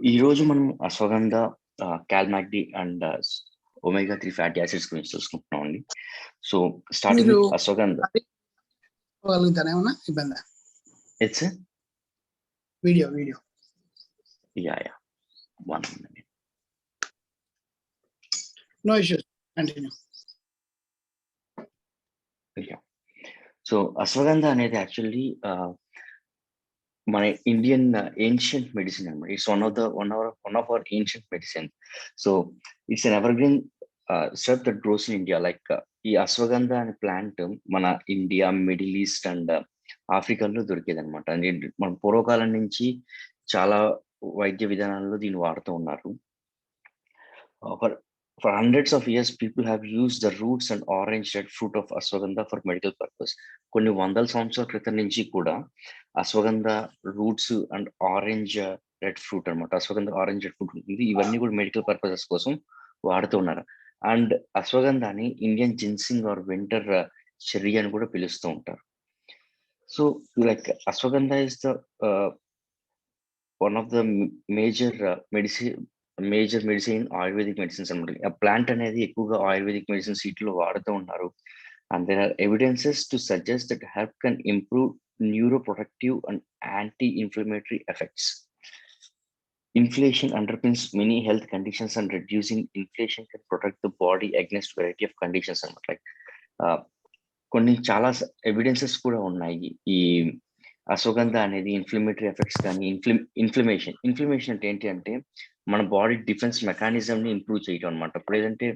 ఈ రోజు మనం Ashwagandha, Cal Mag D and omega 3 fatty acids గురించి చూసుకుంటున్నాం అండి. సో స్టార్టింగ్ మీరు విత్ అశ్వగంధ. గలుగుతారా ఏమన్నా ఇబ్బంది? ఇట్స్ వీడియో యా 1 minute. No issues, continue. So Ashwagandha అనేది యాక్చువల్లీ మన ఇండియన్ ఏన్షియంట్ మెడిసిన్ అనమాట. It's one of our ancient medicine. So it's an evergreen shrub that grows in India. Like ఈ అశ్వగంధ అనే ప్లాంట్ మన ఇండియా, మిడిల్ ఈస్ట్ అండ్ ఆఫ్రికాలో దొరికేది అనమాట. మన పూర్వకాలం నుంచి చాలా వైద్య విధానాల్లో దీన్ని వాడుతూ ఉన్నారు. For hundreds of years, people have used the roots and orange red fruit of ashwagandha for medical purpose. కొన్ని వందల సంవత్సరాల క్రితం నుంచి కూడా ashwagandha roots and orange red fruit అనమాట. అశ్వగంధ ఆరెంజ్ రెడ్ ఫ్రూట్ ఉంటుంది. ఇవన్నీ కూడా మెడికల్ పర్పసెస్ కోసం వాడుతున్నారు. అండ్ అశ్వగంధాని Indian ginseng or winter cherry అని కూడా పిలుస్తూ ఉంటారు. So like Ashwagandha is the one of the major medicine ayurvedic medicines అనమాట. ఆ ప్లాంట్ అనేది ఎక్కువగా ఆయుర్వేదిక్ మెడిసిన్స్ వీటిలో వాడుతూ ఉన్నారు. And there are evidences to suggest that herb can improve neuroprotective and anti inflammatory effects. Inflation underpins many health conditions, and reducing inflation can protect the body against variety of conditions. Like కొన్ని చాలా evidences కూడా ఉన్నాయి. ఈ అశ్వగంధ అనేది inflammatory effects కానీ inflammation అంటే ఏంటి అంటే మన బాడీ డిఫెన్స్ మెకానిజం ని ఇంప్రూవ్ చేయటం అనమాట. ఇప్పుడు ఏదంటే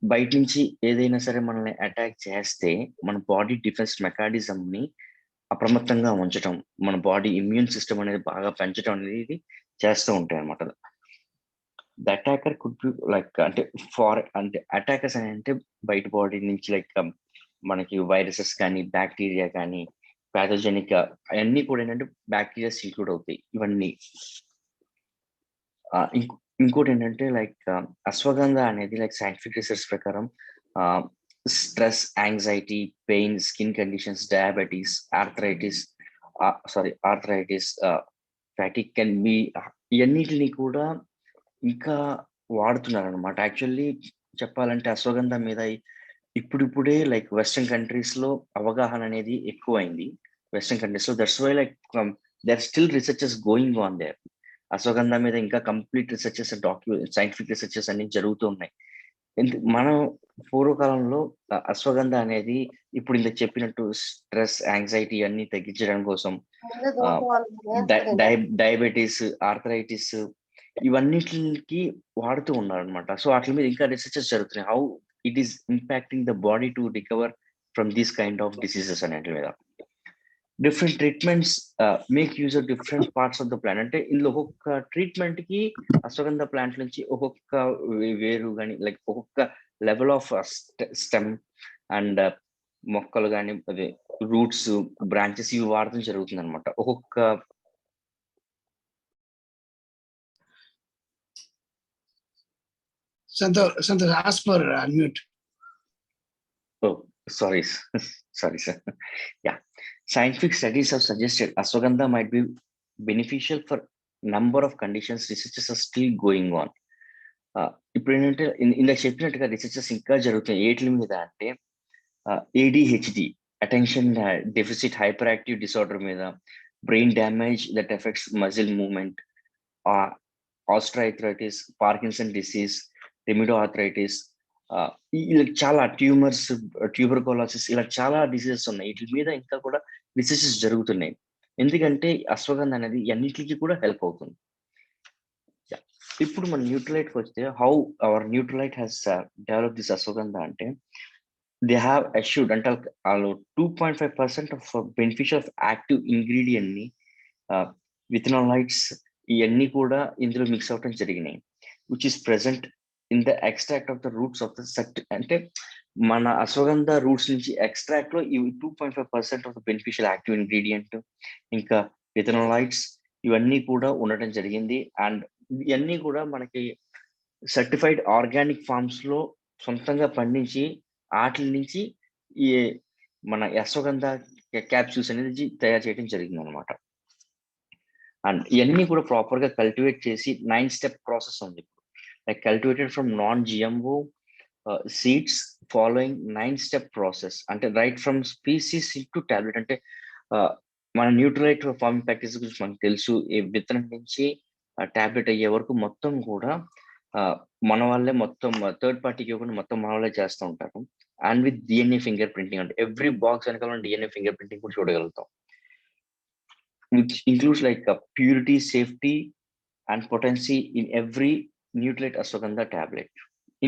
బయట నుంచి ఏదైనా సరే మనల్ని అటాక్ చేస్తే మన బాడీ డిఫెన్స్ మెకానిజం ని అప్రమత్తంగా ఉంచటం, మన బాడీ ఇమ్యూన్ సిస్టమ్ అనేది బాగా పెంచడం అనేది చేస్తూ ఉంటాయి అనమాట. The attacker could be like అంటే అటాకర్స్ అని అంటే బయట బాడీ నుంచి లైక్ మనకి వైరసెస్ కానీ బ్యాక్టీరియా కానీ ప్యాథోజెనిక్ అవన్నీ కూడా ఏంటంటే బ్యాక్టీరియాస్ ఇంక్లూడ్ అవుతాయి ఇవన్నీ. ఇంకోటి ఏంటంటే లైక్ అశ్వగంధ అనేది లైక్ సైంటిఫిక్ రీసెర్చ్ ప్రకారం stress, anxiety, pain, skin conditions, diabetes, arthritis, fatigue can be ఇవన్నిటిని కూడా ఇంకా వాడుతున్నారు అనమాట. యాక్చువల్లీ చెప్పాలంటే అశ్వగంధ మీద ఇప్పుడిప్పుడే లైక్ వెస్టర్న్ కంట్రీస్ లో అవగాహన అనేది ఎక్కువైంది. వెస్టర్న్ కంట్రీస్ లో that's why like there still researches going on there. Ashwagandha మీద ఇంకా కంప్లీట్ రీసెర్చెస్, సైంటిఫిక్ రీసెర్చెస్ అన్ని జరుగుతూ ఉన్నాయి. మనం పూర్వకాలంలో అశ్వగంధ అనేది ఇప్పుడు ఇంత చెప్పినట్టు స్ట్రెస్, యాంగ్జైటీ అన్ని తగ్గించడం కోసం, డయాబెటీస్, ఆర్థరైటిస్ ఇవన్నిటికి వాడుతూ ఉన్నారు అనమాట. సో వాటి మీద ఇంకా రీసెర్చెస్ జరుగుతున్నాయి. How it is impacting the body to recover from these kind of diseases అనేటి మీద. Different treatments make use of different parts of the plant. అంటే ఇందులో ఒక్కొక్క ట్రీట్మెంట్ కి అశ్వగంధ ప్లాంట్ నుంచి ఒక్కొక్క వేరు కానీ లైక్ ఒక్కొక్క లెవెల్ ఆఫ్ స్టెమ్ అండ్ మొక్కలు కానీ అదే రూట్స్, బ్రాంచెస్ ఇవి వాడటం జరుగుతుంది అనమాట. ఒక్కొక్క Santosh, ask for unmute. Oh, sorry, sir. Yeah, scientific studies have suggested ashwagandha might be beneficial for number of conditions. Researches are still going on. ఇప్పుడు ఏంటంటే ఇందాక చెప్పినట్టుగా రీసెర్చెస్ ఇంకా జరుగుతాయి. ఏట్ల మీద అంటే ADHD, attention deficit hyper active disorder మీద, brain damage that effects muscle movement, osteoarthritis, Parkinson disease, rheumatoid arthritis, ఇలా చాలా ట్యూమర్స్, ట్యూబర్కోలాసిస్, ఇలా చాలా డిసీజెస్ ఉన్నాయి. వీటి మీద ఇంకా కూడా రీసెర్చెస్ జరుగుతున్నాయి. ఎందుకంటే అశ్వగంధ అనేది అన్నిటికీ కూడా హెల్ప్ అవుతుంది. ఇప్పుడు మన న్యూట్రలైట్కి వస్తే how our Nutralite has develop this ashwagandha అంటే దే హ్యావ్ అష్యూర్డ్ అంటే వాళ్ళు 2.5% of beneficial of active ingredient ని విథనాలైట్స్ ఇవన్నీ కూడా ఇందులో మిక్స్ అవటం జరిగినాయి, which is present in the extract of the roots of the sect. అంటే మన అశ్వగంధ రూట్స్ నుంచి ఎక్స్ట్రాక్ట్ లో ఇవి 2.5% of the beneficial active ingredient ఇంకా విథనాలైట్స్ ఇవన్నీ కూడా ఉండటం జరిగింది. అండ్ ఇవన్నీ కూడా మనకి సర్టిఫైడ్ ఆర్గానిక్ ఫార్మ్స్ లో సొంతంగా పండించి వాటి నుంచి ఈ మన అశ్వగంధ క్యాప్సూల్స్ అనేది తయారు చేయడం జరిగింది అనమాట. అండ్ ఇవన్నీ కూడా ప్రాపర్ గా కల్టివేట్ చేసి 9 స్టెప్ ప్రాసెస్ ఉంది. Like cultivated from non GMO seeds following 9 step process. అంటే right from species to tablet. అంటే మన న్యూట్రలైట్ ఫార్మింగ్ ప్రాక్టీస్ గురించి మనకు తెలుసు. ఈ విత్తనం నుంచి టాబ్లెట్ అయ్యే వరకు మొత్తం కూడా మన వాళ్ళే మొత్తం థర్డ్ పార్టీకి ఇవ్వకుండా మొత్తం మన వాళ్ళే చేస్తూ ఉంటారు. And with DNA finger printing, అంటే ఎవ్రీ బాక్స్ వెనకాల డిఎన్ఏ ఫింగర్ ప్రింటింగ్ కూడా చూడగలుగుతాం. Which includes like purity, safety and potency in every Nutrilite Ashwagandha tablet.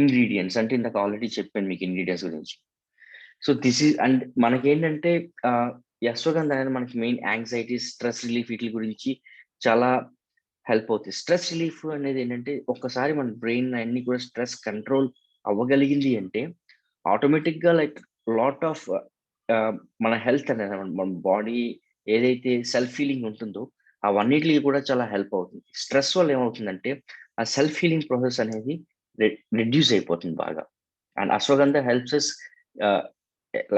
Ingredients అంటే ఇందాక ఆల్రెడీ చెప్పాను మీకు ఇంగ్రీడియంట్స్ గురించి. సో దిస్ ఈజ్ అండ్ మనకేంటంటే అశ్వగంధ అనేది మనకి మెయిన్ యాంగ్జైటీ, స్ట్రెస్ రిలీఫ్ వీటి గురించి చాలా హెల్ప్ అవుతుంది. స్ట్రెస్ రిలీఫ్ అనేది ఏంటంటే ఒక్కసారి మన బ్రెయిన్ అన్ని కూడా స్ట్రెస్ కంట్రోల్ అవ్వగలిగింది అంటే ఆటోమేటిక్ గా లైక్ లాట్ ఆఫ్ మన హెల్త్ అనేది మన బాడీ ఏదైతే సెల్ఫ్ ఫీలింగ్ ఉంటుందో అవన్నిటికి కూడా చాలా హెల్ప్ అవుతుంది. స్ట్రెస్ వల్ల ఏమవుతుందంటే ఆ సెల్ఫ్ ఫీలింగ్ ప్రాసెస్ అనేది రెడ్యూస్ అయిపోతుంది బాగా. And ashwagandha helps us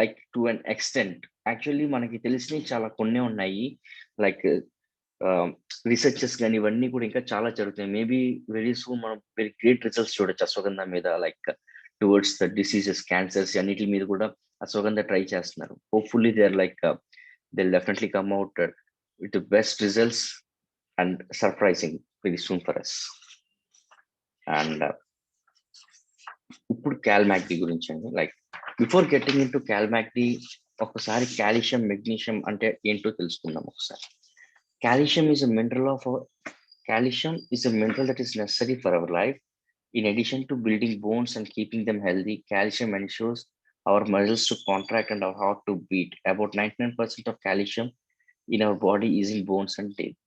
like to an extent. Actually మనకి తెలిసినవి చాలా కొన్ని ఉన్నాయి. లైక్ రీసెర్చెస్ కానీ ఇవన్నీ కూడా ఇంకా చాలా జరుగుతాయి. మేబీ వెరీ సూన్ మనం వెరీ గ్రేట్ రిజల్ట్స్ చూడొచ్చు అశ్వగంధ మీద. Like towards the diseases, cancers అన్నిటి మీద కూడా అశ్వగంధ ట్రై చేస్తున్నారు. Hopefully they are like they definitely come out with best results and surprising very soon for us. And ఇప్పుడు క్యాల్మాక్డీ గురించి అండి. Like before getting in to Cal Mag D ఒకసారి calcium, magnesium అంటే ఏంటో తెలుసుకుందాం ఒకసారి. Calcium is a mineral of calcium is a mineral that is necessary for our life. In addition to building bones and keeping them healthy, calcium ensures our muscles to contract and our heart to beat. About 99% of calcium in our body is in bones and teeth.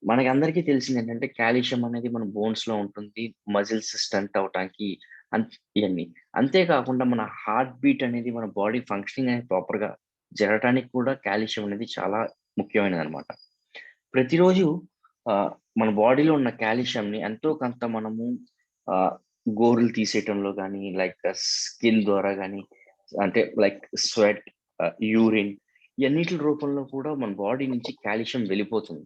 మనకి అందరికీ తెలిసింది ఏంటంటే calcium అనేది మన bones లో ఉంటుంది, muscles strength అవటానికి ఇవన్నీ. అంతేకాకుండా మన హార్ట్ బీట్ అనేది, మన బాడీ ఫంక్షనింగ్ అనేది ప్రాపర్ గా జరగటానికి కూడా కాల్షియం అనేది చాలా ముఖ్యమైనది అనమాట. ప్రతిరోజు మన బాడీలో ఉన్న కాల్షియంని ఎంతో కొంత మనము గోరులు తీసేయటంలో కానీ, లైక్ స్కిన్ ద్వారా కానీ, అంటే లైక్ స్వెట్, యూరిన్ ఇవన్నిటి రూపంలో కూడా మన బాడీ నుంచి కాల్షియం వెళ్ళిపోతుంది.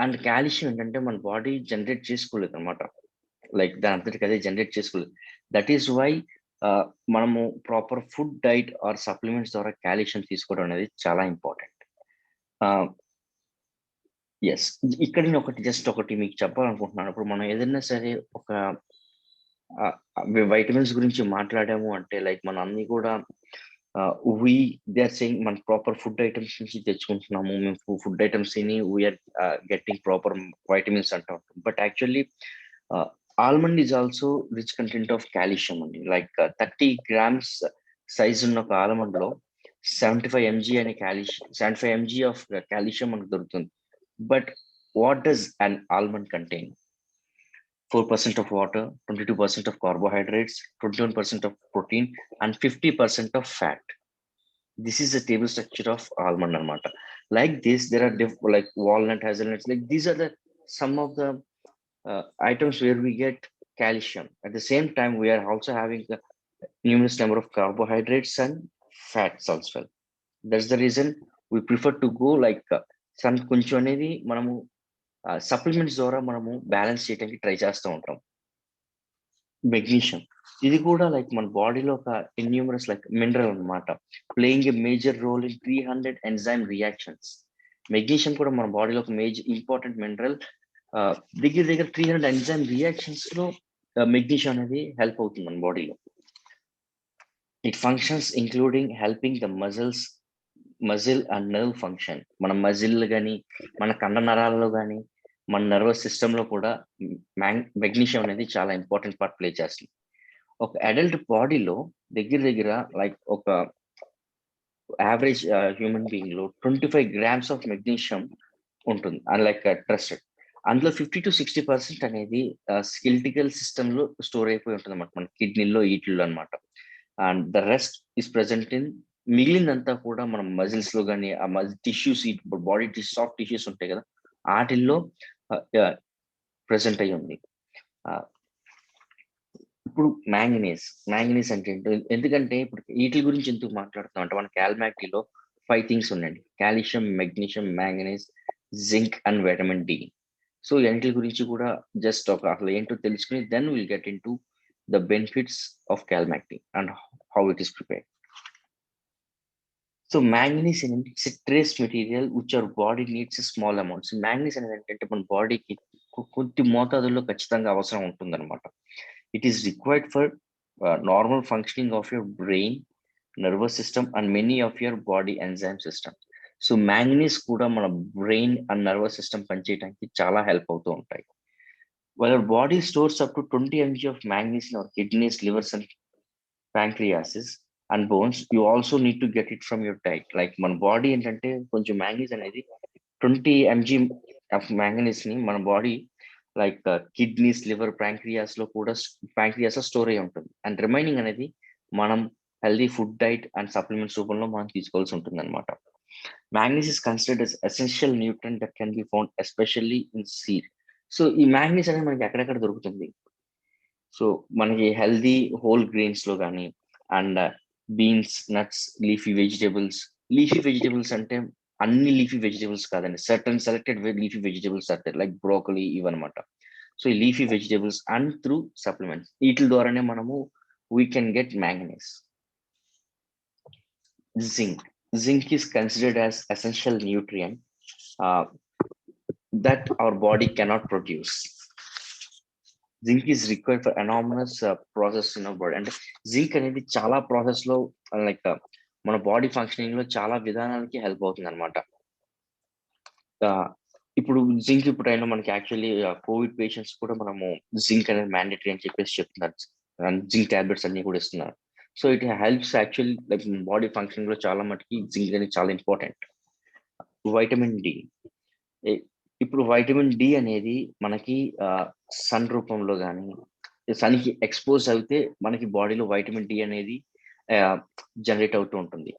అండ్ కాల్షియం ఏంటంటే మన బాడీ జనరేట్ చేసుకోలేదు అనమాట. లైక్ దాని అంతటికి అదే జనరేట్ చేసుకోలేదు. దట్ ఈస్ వై మనము proper food diet are supplements ద్వారా కాల్షియం తీసుకోవడం అనేది చాలా ఇంపార్టెంట్. ఎస్, ఇక్కడ నేను జస్ట్ ఒకటి మీకు చెప్పాలనుకుంటున్నాను. ఇప్పుడు మనం ఏదైనా సరే ఒక వైటమిన్స్ గురించి మాట్లాడాము అంటే లైక్ మనం అన్ని కూడా దే ఆర్ సేయింగ్ మన ప్రాపర్ ఫుడ్ ఐటమ్స్ నుంచి తెచ్చుకుంటున్నాము, మేము ఫుడ్ ఐటమ్స్ ని వీఆర్ గెట్టింగ్ ప్రాపర్ వైటమిన్స్ అంటాం. But actually almond is also rich content of calcium అండి. లైక్ 30 grams సైజ్ ఉన్న ఒక ఆల్మండ్ లో 75 mg అనే కాల్షియం, 75 mg ఆఫ్ కాల్షియం మనకు దొరుకుతుంది. But what does an almond contain? 4% of water, 22% of carbohydrates, 21% of protein, and 50% of fat. This is the table structure of almond anamata. Like this, there are like walnut, hazelnuts. Like these are some of the items where we get calcium. At the same time, we are also having a numerous number of carbohydrates and fats as well. That's the reason we prefer to go like కొంచెం అనేది మనము supplements ద్వారా మనము balance చేయడానికి try చేస్తూ ఉంటాం. Magnesium ఇది కూడా లైక్ మన బాడీలో ఒక ఇన్యూమరస్ లైక్ మినరల్ అనమాట, playing a major role in 300 enzyme reactions. Magnesium కూడా మన బాడీలో ఒక మేజర్ ఇంపార్టెంట్ మినరల్. దగ్గర 300 ఎంజైమ్ రియాక్షన్స్ లో మెగ్నీషియం అనేది హెల్ప్ అవుతుంది మన బాడీలో. It functions including helping the muscle and nerve function. మన మజిల్ కానీ, మన కండ నరాలలో కానీ, మన నర్వస్ సిస్టమ్ లో కూడా మెగ్నీషియం అనేది చాలా ఇంపార్టెంట్ పార్ట్ ప్లే చేస్తుంది. ఒక అడల్ట్ బాడీలో దగ్గర లైక్ ఒక యావరేజ్ హ్యూమన్ బీయింగ్ లో 25 grams ఆఫ్ మెగ్నీషియం ఉంటుంది. లైక్ ట్రస్టెడ్ అందులో 50 to 60% అనేది స్కెలిటల్ సిస్టమ్ లో స్టోర్ అయిపోయి ఉంటుంది అనమాట, మన కిడ్నీలో ఈటిల్లో అనమాట. And the rest is present in, మిగిలినంతా కూడా మనం మజిల్స్ లో కానీ, ఆ టిష్యూస్, బాడీ సాఫ్ట్ టిష్యూస్ ఉంటాయి కదా, వాటిల్లో ప్రెసెంట్ అయ్యి ఉంది. ఇప్పుడు మ్యాంగనీస్ అంటే ఏంటో, ఎందుకంటే ఇప్పుడు వీటి గురించి ఎందుకు మాట్లాడుతున్నాం అంటే మన క్యాల్మాక్టీలో 5 థింగ్స్ ఉన్నాయండి. Calcium, magnesium, manganese, zinc and vitamin D. So వీటి గురించి కూడా జస్ట్ ఒక అసలు ఏంటో తెలుసుకుని then will get in to the benefits of Cal Mag D and how it is prepared. So manganese ఏంటంటే it's trace material which our body needs small amounts. Manganese అనేది ఏంటంటే మన బాడీకి కొద్ది మోతాదుల్లో ఖచ్చితంగా అవసరం ఉంటుందన్నమాట. It is required for normal functioning of your brain, nervous system and many of your body enzyme system. So manganese కూడా మన బ్రెయిన్ అండ్ నర్వస్ సిస్టమ్ పనిచేయడానికి చాలా హెల్ప్ అవుతూ ఉంటాయి. While our body stores up to 20 mg of manganese in our kidneys, livers, and pancreases and bones, you also need to get it from your diet. Like మన body ఏంటంటే కొంచెం manganese అనేది 20 mg of manganese ని మన body like kidneys, liver, pancreas store అయి ఉంటుంది. And remaining అనేది మనం healthy food diet and supplements రూపంలో మనం తీసుకోవాల్సి ఉంటుంది అనమాట. Manganese is considered as essential nutrient that can be found especially in seed. So ఈ మ్యాంగనీస్ అనేది మనకి ఎక్కడెక్కడ దొరుకుతుంది? సో మనకి హెల్దీ హోల్ గ్రెయిన్స్ లో కానీ and beans, nuts, leafy vegetables అంటే అన్ని లీఫీ వెజిటేబుల్స్ కాదండి, certain selected leafy vegetables are like broccoli ఇవన్నమాట. సో ఈ leafy vegetables and through supplements వీటి ద్వారానే మనము we can get manganese. Zinc is considered as essential nutrient that our body cannot produce. Zinc is required for enormous process in our body. అంటే zinc అనేది చాలా process లో like మన body functioning లో చాలా విధానాలకి హెల్ప్ అవుతుంది అనమాట. ఇప్పుడు జింక్ ఇప్పుడైనా మనకి యాక్చువల్లీ కోవిడ్ పేషెంట్స్ కూడా మనము జింక్ అనేది మ్యాండేటరీ అని చెప్పేసి చెప్తున్నారు. జింక్ టాబ్లెట్స్ అన్ని కూడా ఇస్తున్నారు. So it helps actually like body functioning లో చాలా మటుకి జింక్ అనేది చాలా ఇంపార్టెంట్. Vitamin D. ఇప్పుడు వైటమిన్ డి అనేది మనకి సన్ రూపంలో కానీ సన్కి ఎక్స్పోజ్ అయితే మనకి బాడీలో వైటమిన్ డి అనేది జనరేట్ అవుతూ ఉంటుంది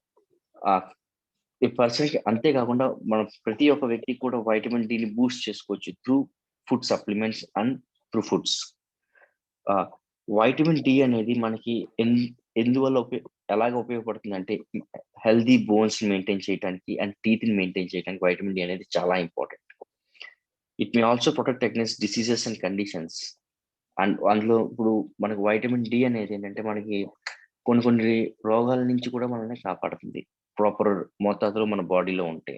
ఈ పర్సన్కి. అంతేకాకుండా మనం ప్రతి ఒక్క వ్యక్తికి కూడా వైటమిన్ డిని బూస్ట్ చేసుకోవచ్చు through food supplements and through foods. Vitamin D అనేది మనకి ఎందువల్ల ఎలాగ ఉపయోగపడుతుంది అంటే హెల్దీ బోన్స్ మెయింటైన్ చేయడానికి అండ్ టీత్ ని మెయింటైన్ చేయడానికి వైటమిన్ డి అనేది చాలా important. It may also protect against diseases and conditions. And అందులో ఇప్పుడు మనకు వైటమిన్ డి అనేది ఏంటంటే మనకి కొన్ని రోగాల నుంచి కూడా మనల్ని కాపాడుతుంది ప్రాపర్ మోతాదులో మన బాడీలో ఉంటే.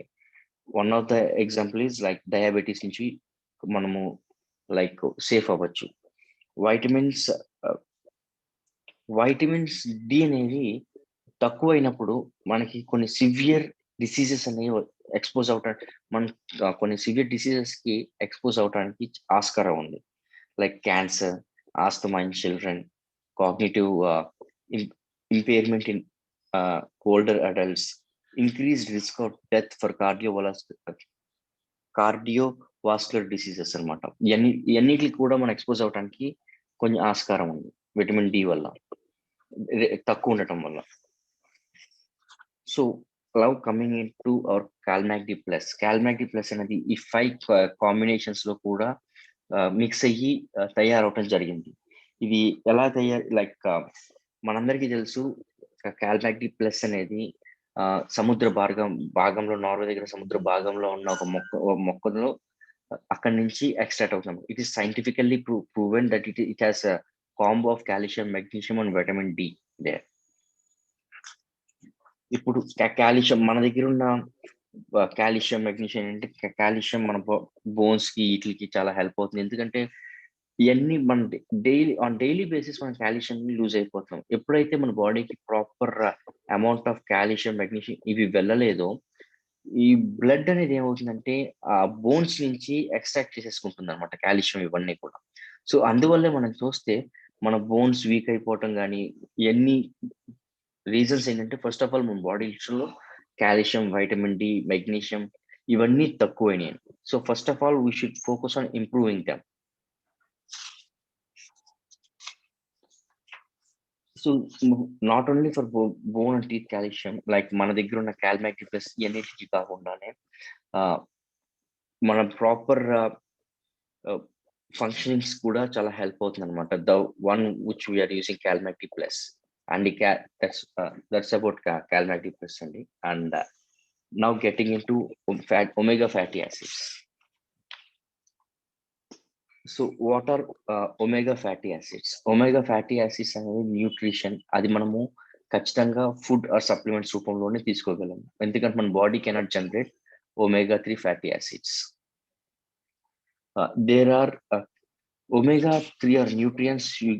One of the example is like diabetes నుంచి మనము లైక్ సేఫ్ అవ్వచ్చు. వైటమిన్స్ డి అనేది తక్కువైనప్పుడు మనకి కొన్ని సివియర్ డిసీజెస్ అనేవి ఎక్స్పోజ్ అవటానికి కొన్ని సివియర్ డిసీజెస్ కి ఎక్స్పోజ్ అవడానికి ఆస్కారం ఉంది. Like cancer, asthma in children, cognitive impairment in older adults, increased risk of death for cardiovascular diseases అనమాట. ఇవన్నిటికి కూడా మనం ఎక్స్పోజ్ అవడానికి కొంచెం ఆస్కారం ఉంది విటమిన్ డి వల్ల తక్కువ ఉండటం వల్ల. So love coming in to our Cal Mag D plus అనేది ఈ 5 కాంబినేషన్స్ లో కూడా మిక్స్ అయ్యి తయారవటం జరిగింది. ఇది ఎలా లైక్ మనందరికీ తెలుసు కాల్మాక్డి ప్లస్ అనేది సముద్ర భాగంలో నార్వే దగ్గర సముద్ర భాగంలో ఉన్న ఒక మొక్కలో అక్కడి నుంచి ఎక్స్ట్రాక్ట్ అవుతుంది. It is scientifically proven that it has combo of calcium, magnesium and vitamin D there. ఇప్పుడు కాల్షియం మన దగ్గర ఉన్న కాల్షియం, మెగ్నీషియం అంటే కాల్షియం మన బోన్స్ కి వీటికి చాలా హెల్ప్ అవుతుంది. ఎందుకంటే ఇవన్నీ మన డైలీ బేసిస్ మనం కాల్షియం లూజ్ అయిపోతున్నాం. ఎప్పుడైతే మన బాడీకి proper amount of calcium, magnesium ఇవి వెళ్ళలేదో ఈ బ్లడ్ అనేది ఏమవుతుందంటే ఆ బోన్స్ నుంచి ఎక్స్ట్రాక్ట్ చేసేసుకుంటుంది అనమాట కాల్షియం ఇవన్నీ కూడా. సో అందువల్లే మనం చూస్తే మన బోన్స్ వీక్ అయిపోవటం కానీ ఇవన్నీ రీజన్స్ ఏంటంటే ఫస్ట్ ఆఫ్ ఆల్ మన బాడీలో కాల్షియం, వైటమిన్ డి, మెగ్నీషియం ఇవన్నీ తక్కువైనాయి. So first of all we should focus on improving them. So not only for bone and teeth calcium, like మన దగ్గర ఉన్న కాల్మాక్డి ప్లస్ ఎన్ఏటికి కాకుండానే మన ప్రాపర్ ఫంక్షనింగ్స్ కూడా చాలా హెల్ప్ అవుతుంది అనమాట. The one which we are using Calmac D plus and that's about Calmac D plus అండి. And now getting into omega fatty acids. So what are omega fatty acids? Omega fatty acids అనేది nutrition, అది మనము ఖచ్చితంగా food are supplements రూపంలోనే తీసుకోగలము, ఎందుకంటే మన body cannot generate omega-3 fatty acids. There are omega-3 are nutrients you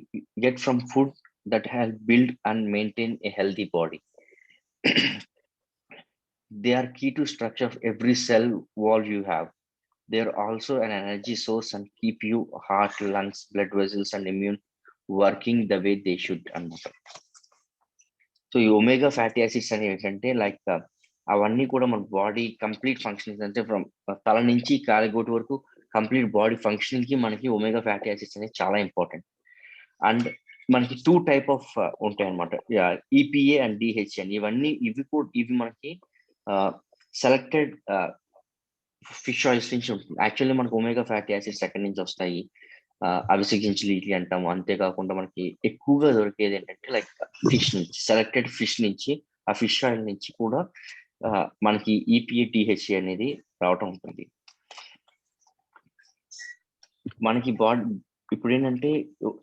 get from food that help build and maintain a healthy body. They are key to structure of every cell wall you have. They are also an energy source and keep you heart, lungs, blood vessels and immune working the way they should. So omega fatty acids అనేవి ఏంటంటే like అవన్నీ కూడా మన body complete functioning అంటే from తల నుంచి కాలిగోటు వరకు complete body functioning కి మనకి ఒమేగా ఫ్యాటీ యాసిడ్స్ అనేది చాలా ఇంపార్టెంట్. అండ్ మనకి 2 టైప్ ఆఫ్ ఉంటాయి అనమాట, ఈపీఏ అండ్ డిహెచ్ఎన్. ఇవి మనకి సెలెక్టెడ్ ఫిష్ ఆయిల్స్ నుంచి ఉంటుంది. యాక్చువల్లీ మనకి ఒమేగా ఫ్యాటీ యాసిడ్స్ ఎక్కడి నుంచి వస్తాయి, అవిసె గింజలు ఇట్లా అంటాము. అంతేకాకుండా మనకి ఎక్కువగా దొరికేది ఏంటంటే లైక్ ఫిష్ నుంచి, సెలెక్టెడ్ ఫిష్ నుంచి, ఆ ఫిష్ ఆయిల్ నుంచి కూడా మనకి ఈపీఏ డిహెచ్ఏ అనేది రావటం ఉంటుంది. మనకి బాడీ ఇప్పుడు ఏంటంటే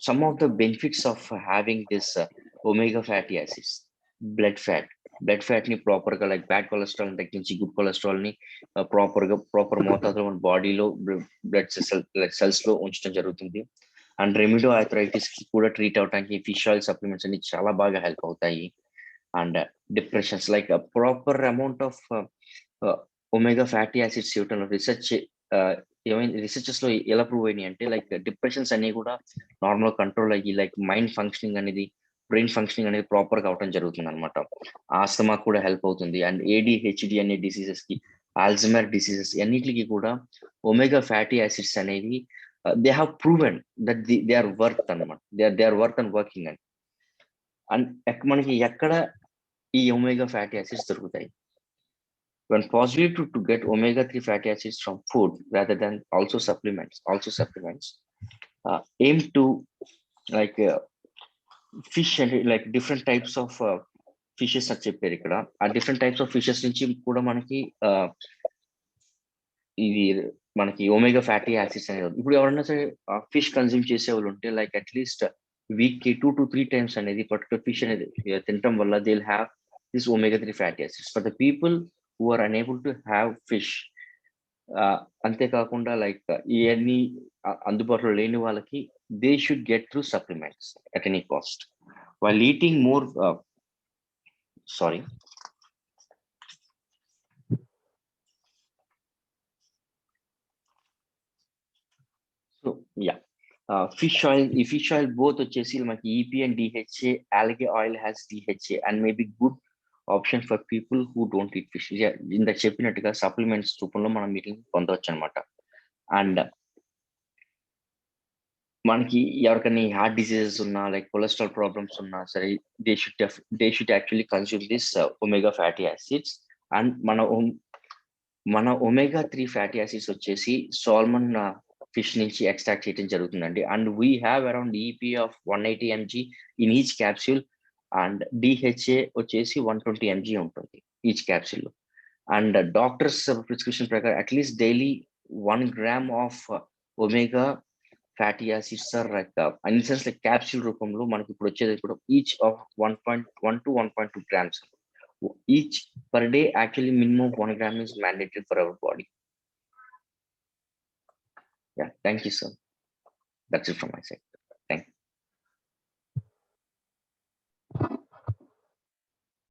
some of the benefits of having this omega fatty acids, blood fat ని ప్రాపర్ గా లైక్ బ్యాడ్ కొలెస్ట్రాల్ తగ్గించి గుడ్ కొలెస్ట్రాల్ ని ప్రాపర్ మోతాదులో మన బాడీలో బ్లడ్ సెల్స్ లో ఉంచడం జరుగుతుంది. అండ్ రెమిడో ఆర్థరైటిస్ కి కూడా ట్రీట్ అవడానికి ఫిష్ ఆయిల్ సప్లిమెంట్స్ అన్ని చాలా బాగా హెల్ప్ అవుతాయి. And depressions like proper amount of omega fatty acids ఇవ్వటం రీసెర్చ్ ఏమైంది, రీసెర్చెస్ లో ఎలా ప్రూవ్ అయినాయి అంటే లైక్ డిప్రెషన్స్ అన్ని కూడా నార్మల్ కంట్రోల్ అయ్యి లైక్ మైండ్ ఫంక్షనింగ్ అనేది, బ్రెయిన్ ఫంక్షనింగ్ అనేది ప్రాపర్ గా అవటం జరుగుతుంది అనమాట. ఆస్తమా కూడా హెల్ప్ అవుతుంది. అండ్ ఏడిహెచ్డి అనే డిసీజెస్ కి, ఆల్జమర్ డిసీజెస్ అన్నిటికి కూడా ఒమేగా ఫ్యాటీ యాసిడ్స్ అనేవి they have proven that they are worth అనమాట, they are worth and working అని. అండ్ మనకి ఎక్కడ ఈ ఒమేగా ఫ్యాటీ యాసిడ్స్ దొరుకుతాయి? When possible to get omega-3 fatty acids from food rather than also supplements, aim to like fish and like different types of fishes అని చెప్పారు ఇక్కడ. ఆ different types of fishes నుంచి కూడా మనకి ఇది మనకి ఒమేగా ఫ్యాటీ యాసిడ్స్ అనేది. ఇప్పుడు ఎవరైనా సరే ఫిష్ కన్జ్యూమ్ చేసే వాళ్ళు ఉంటే లైక్ అట్లీస్ట్ వీక్ కి 2 to 3 times అనేది పర్టికులర్ ఫిష్ అనేది తినటం వల్ల they will have this omega-3 fatty acids. For the people who are unable to have fish, అంతేకాకుండా లైక్ ఇవన్నీ అందుబాటులో లేని వాళ్ళకి they should get through supplements at any cost while eating more. So fish oil both వచ్చేసి మనకి EP and DHA. Algae oil has DHA and maybe good option for people who don't eat fish. ఇందాక చెప్పినట్టుగా supplements రూపంలో మనం వీటిని పొందవచ్చు అనమాట. And మనకి ఎవరికైనా హార్ట్ డిసీజెస్ ఉన్నా లైక్ కొలెస్ట్రాల్ ప్రాబ్లమ్స్ ఉన్నా సరే they should actually consume this omega fatty acids. And మన omega-3 ఫ్యాటీ యాసిడ్స్ వచ్చేసి సాల్మన్ ఫిష్ నుంచి ఎక్స్ట్రాక్ట్ చేయడం జరుగుతుందండి. And we have around EP of 180 mg in each capsule and DHA వచ్చేసి 120 mg ఉంటుంది each capsule. And doctor's prescription ప్రకారం at least daily 1 gram of omega fatty acids or like in sense like capsule రూపంలో మనకి ఇప్పుడు వచ్చేది ఇప్పుడు each of 1.1 to 1.2 grams each per day. Actually minimum 1 gram is mandatory for our body. Yeah, thank you sir, that's it from my side.